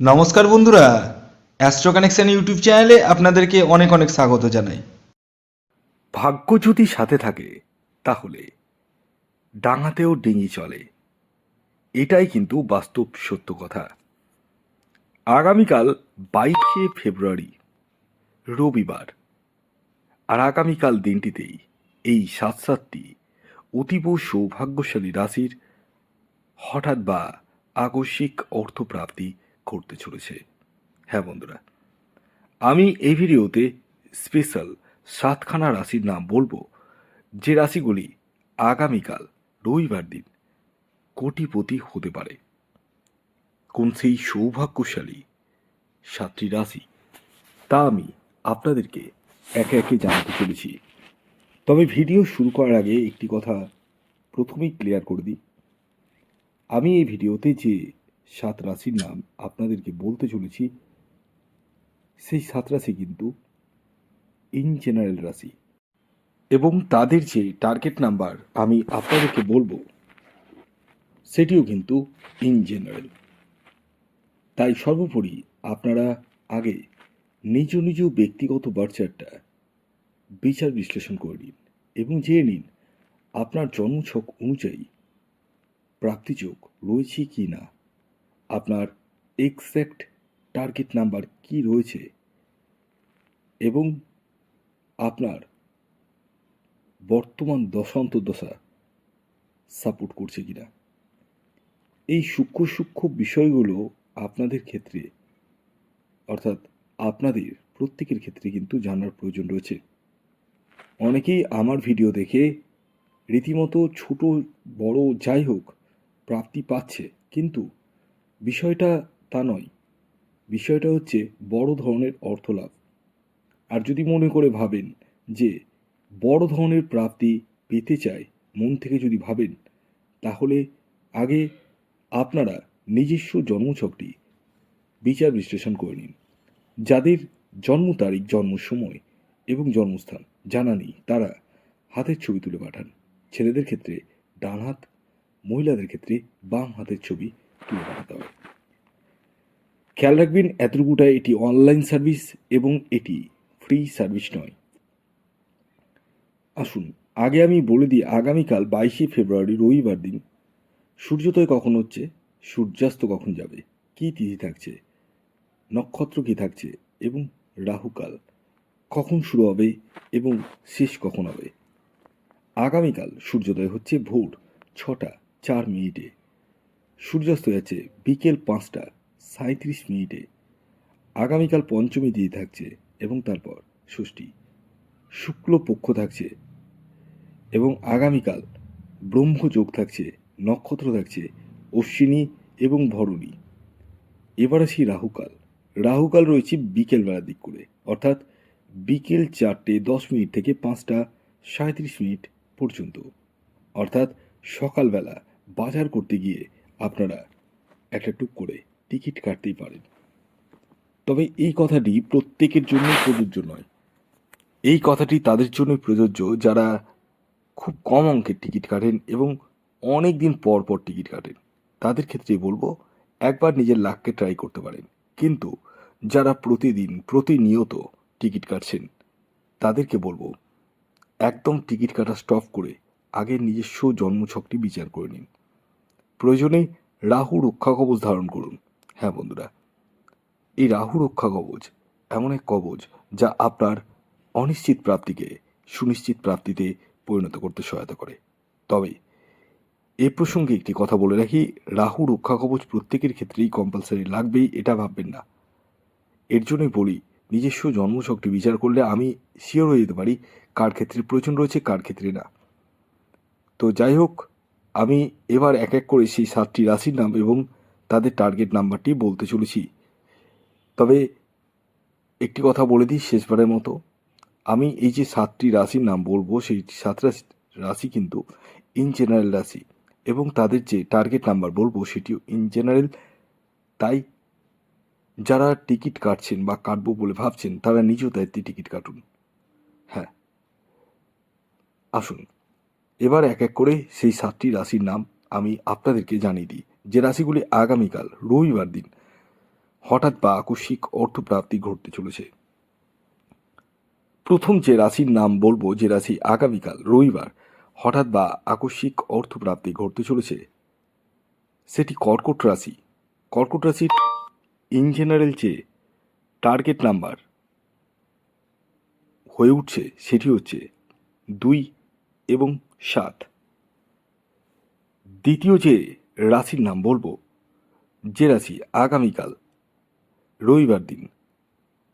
নমস্কার বন্ধুরা, astro connection YouTube চ্যানেলে আপনাদেরকে অনেক অনেক স্বাগত জানাই। ভাগ্য যদি সাথে থাকে তাহলে ডাঙাতেও ডিঙি চলে, এটাই কিন্তু বাস্তব সত্য কথা। আগামীকাল 22শে ফেব্রুয়ারি রবিবার, আর আগামীকাল দিনটিতেই এই সাতটি অতীব সৌভাগ্যশালী রাশির হঠাৎ বা আকস্মিক অর্থপ্রাপ্তি ঘটতে চলেছে। হ্যাঁ বন্ধুরা, আমি এই ভিডিওতে স্পেশাল সাতখানা রাশির নাম বলবো, যে রাশিগুলি আগামীকাল রবিবার দিন কোটিপতি হতে পারে। কোন সেই সৌভাগ্যশালী সাতটি রাশি, তা আমি আপনাদেরকে একে একে জানাতে চলেছি। তবে ভিডিও শুরু করার আগে একটি কথা প্রথমেই ক্লিয়ার করে দিই। আমি এই ভিডিওতে যে সাত রাশির নাম আপনাদেরকে বলতে চলেছি, সেই সাত রাশি কিন্তু ইন জেনারেল রাশি, এবং তাদের যে টার্গেট নাম্বার আমি আপনাদেরকে বলবো সেটিও কিন্তু ইন জেনারেল। তাই সর্বোপরি আপনারা আগে নিজ নিজ ব্যক্তিগত বার্চারটা বিচার বিশ্লেষণ করে নিন এবং জেনে নিন আপনার জন্মছক অনুযায়ী প্রাপ্তিযোগ রয়েছে কি না, আপনার এক্স্যাক্ট টার্গেট নাম্বার কি রয়েছে, এবং আপনার বর্তমান দশা সাপোর্ট করছে কিনা। এই সূক্ষ্ম সূক্ষ্ম বিষয়গুলো আপনাদের ক্ষেত্রে, অর্থাৎ আপনাদের প্রত্যেকের ক্ষেত্রে কিন্তু জানার প্রয়োজন রয়েছে। অনেকেই আমার ভিডিও দেখে রীতিমতো ছোট বড় যাই হোক প্রাপ্তি পাচ্ছে, কিন্তু বিষয়টা তা নয়। বিষয়টা হচ্ছে বড় ধরনের অর্থলাভ। আর যদি মনে করে ভাবেন যে বড় ধরনের প্রাপ্তি পেতে চায়, মন থেকে যদি ভাবেন, তাহলে আগে আপনারা নিজস্ব জন্মছকটি বিচার বিশ্লেষণ করে নিন। যাদের জন্ম তারিখ, জন্ম সময় এবং জন্মস্থান জানা নেই, তারা হাতের ছবি তুলে পাঠান। ছেলেদের ক্ষেত্রে ডান হাত, মহিলাদের ক্ষেত্রে বাম হাতের ছবি তুলে পাঠাতে হবে। খেয়াল রাখবেন এতটুকুটা, এটি অনলাইন সার্ভিস এবং এটি ফ্রি সার্ভিস নয়। আসুন আগে আমি বলে দিই, আগামীকাল 22শে ফেব্রুয়ারি রবিবার দিন সূর্যোদয় কখন হচ্ছে, সূর্যাস্ত কখন যাবে, কী তিথি থাকছে, নক্ষত্র কী থাকছে, এবং রাহুকাল কখন শুরু হবে এবং শেষ কখন হবে। আগামীকাল সূর্যোদয় হচ্ছে ভোর 6টা 4 মিনিটে, সূর্যাস্ত যাচ্ছে বিকেল 5টা 37 মিনিটে। আগামীকাল পঞ্চমী দিয়ে থাকছে এবং তারপর ষষ্ঠী, শুক্লপক্ষ থাকছে, এবং আগামীকাল ব্রহ্মযোগ থাকছে, নক্ষত্র থাকছে অশ্বিনী এবং ভরণী। এবার আসি রাহুকাল। রাহুকাল রয়েছে বিকেলবেলার দিক করে, অর্থাৎ বিকেল 4টে 10 মিনিট থেকে 5টা 37 মিনিট পর্যন্ত। অর্থাৎ সকালবেলা বাজার করতে গিয়ে আপনারা একটা টুক করে টিকিট কাটতেই পারেন। তবে এই কথাটি প্রত্যেকের জন্য প্রযোজ্য নয়। এই কথাটি তাদের জন্য প্রযোজ্য যারা খুব কম অঙ্কের টিকিট কাটেন এবং অনেক দিন পর পর টিকিট কাটেন। তাদের ক্ষেত্রে বলবো একবার নিজের লাককে ট্রাই করতে পারেন। কিন্তু যারা প্রতিদিন প্রতিনিয়ত টিকিট কাটছেন, তাদেরকে বলবো একদম টিকিট কাটা স্টপ করে আগে নিজস্ব জন্মছকটি বিচার করে নিন। প্রয়োজনে রাহু রক্ষা কবচ ধারণ করুন। হ্যাঁ বন্ধুরা, এই রাহু রক্ষা কবচ এমন এক কবচ যা আপনার অনিশ্চিত প্রাপ্তিকে সুনিশ্চিত প্রাপ্তিতে পরিণত করতে সহায়তা করে। তবে এ প্রসঙ্গে একটি কথা বলে রাখি, রাহু রক্ষা কবচ প্রত্যেকের ক্ষেত্রেই কম্পালসারি লাগবেই এটা ভাববেন না। এর জন্যই বলি, নিজস্ব জন্মছকটি বিচার করলে আমি শিওর হয়ে যেতে পারি কার ক্ষেত্রে প্রয়োজন রয়েছে, কার ক্ষেত্রে না। তো যাই হোক, আমি এবার এক এক করে সেই সাতটি রাশির নাম এবং তাদের টার্গেট নাম্বারটি বলতে চলেছি। তবে একটি কথা বলে দিই শেষবারের মতো, আমি এই যে সাতটি রাশির নাম বলবো, সেই সাত রাশি কিন্তু ইন জেনারেল রাশি, এবং তাদের যে টার্গেট নাম্বার বলবো সেটিও ইন জেনারেল। তাই যারা টিকিট কাটছেন বা কাটবো বলে ভাবছেন, তারা নিজ দায়িত্বে টিকিট কাটুন। হ্যাঁ, আসুন এবার এক এক করে সেই সাতটি রাশির নাম আমি আপনাদেরকে জানিয়ে দিই, যে রাশিগুলি আগামীকাল রবিবার দিন হঠাৎ বা আকস্মিক অর্থপ্রাপ্তি ঘটতে চলেছে। প্রথম যে রাশির নাম বলবো, যে রাশি আগামীকাল রবিবার হঠাৎ বা আকস্মিক অর্থপ্রাপ্তি ঘটতে চলেছে, সেটি কর্কট রাশি। কর্কট রাশির ইন জেনারেল যে টার্গেট নাম্বার হয়ে উঠছে সেটি হচ্ছে 2 এবং 7। দ্বিতীয় যে রাশির নাম বলবো, যে রাশি আগামীকাল রবিবার দিন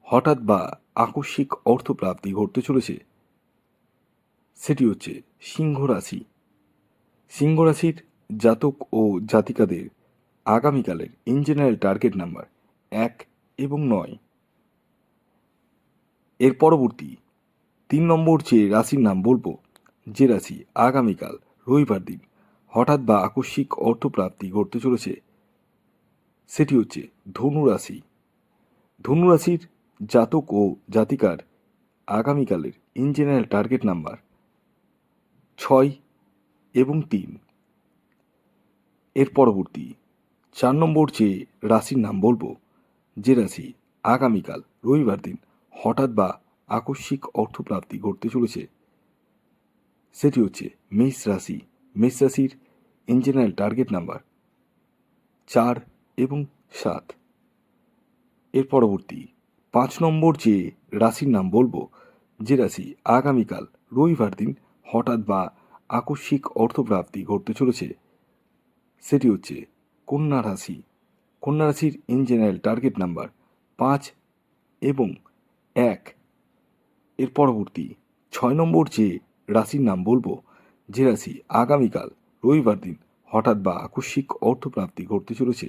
হঠাৎ বা আকস্মিক অর্থপ্রাপ্তি ঘটতে চলেছে, সেটি হচ্ছে সিংহ রাশি। সিংহ রাশির জাতক ও জাতিকাদের আগামীকালের ইন জেনারেল টার্গেট নাম্বার 1 এবং 9। এর পরবর্তী 3 নম্বর যে রাশির নাম বলবো, যে রাশি আগামীকাল রবিবার দিন হঠাৎ বা আকস্মিক অর্থপ্রাপ্তি ঘটতে চলেছে, সেটি হচ্ছে ধনু রাশি। ধনু রাশির জাতক ও জাতিকার আগামীকালের ইন জেনারেল টার্গেট নাম্বার 6 এবং 3। এর পরবর্তী 4 নম্বর যে রাশির নাম বলবো, যে রাশি আগামীকাল রবিবার দিন হঠাৎ বা আকস্মিক অর্থপ্রাপ্তি ঘটতে চলেছে, সেটি হচ্ছে মেষ রাশি। মেষ রাশির ইন জেনারেল টার্গেট নাম্বার 4 এবং 7। এর পরবর্তী 5 নম্বর যে রাশির নাম বলবো, যে রাশি আগামীকাল রবিবার দিন হঠাৎ বা আকস্মিক অর্থপ্রাপ্তি ঘটতে চলেছে, সেটি হচ্ছে কন্যা রাশি। কন্যা রাশির ইন জেনারেল টার্গেট নাম্বার 5 এবং 1। এর পরবর্তী 6 নম্বর যে রাশির নাম বলবো, যে রাশি আগামীকাল রবিবার দিন হঠাৎ বা আকস্মিক অর্থপ্রাপ্তি ঘটতে চলেছে,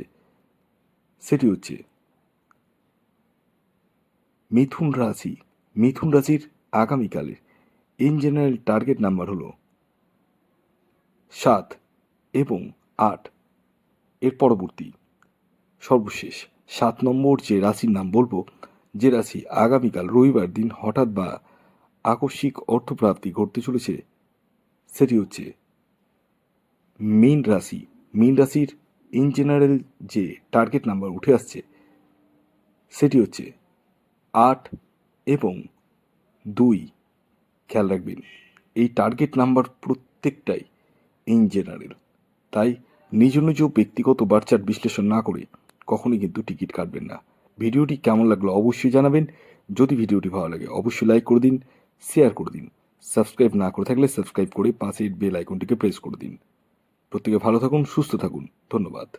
সেটি হচ্ছে মিথুন রাশি। মিথুন রাশির আগামীকালের ইন জেনারেল টার্গেট নাম্বার হলো 7 এবং 8। এর পরবর্তী সর্বশেষ 7 নম্বর যে রাশির নাম বলবো, যে রাশি আগামীকাল রবিবার দিন হঠাৎ বা আকস্মিক অর্থপ্রাপ্তি ঘটতে চলেছে, সেটি হচ্ছে মীন রাশি। মীন রাশির ইন জেনারেল যে টার্গেট নাম্বার উঠে আসছে, সেটি হচ্ছে 8 এবং 2। খেয়াল রাখবেন, এই টার্গেট নাম্বার প্রত্যেকটাই ইন জেনারেল, তাই নিজ নিজ ব্যক্তিগত বার্চার বিশ্লেষণ না করে কখনোই কিন্তু টিকিট কাটবেন না। ভিডিওটি কেমন লাগলো অবশ্যই জানাবেন। যদি ভিডিওটি ভালো লাগে অবশ্যই লাইক করে দিন, শেয়ার করে দিন। সাবস্ক্রাইব না করে থাকলে সাবস্ক্রাইব করে পাশের বেল আইকনটিকে প্রেস করে দিন। প্রত্যেকে ভালো থাকুন, সুস্থ থাকুন। ধন্যবাদ।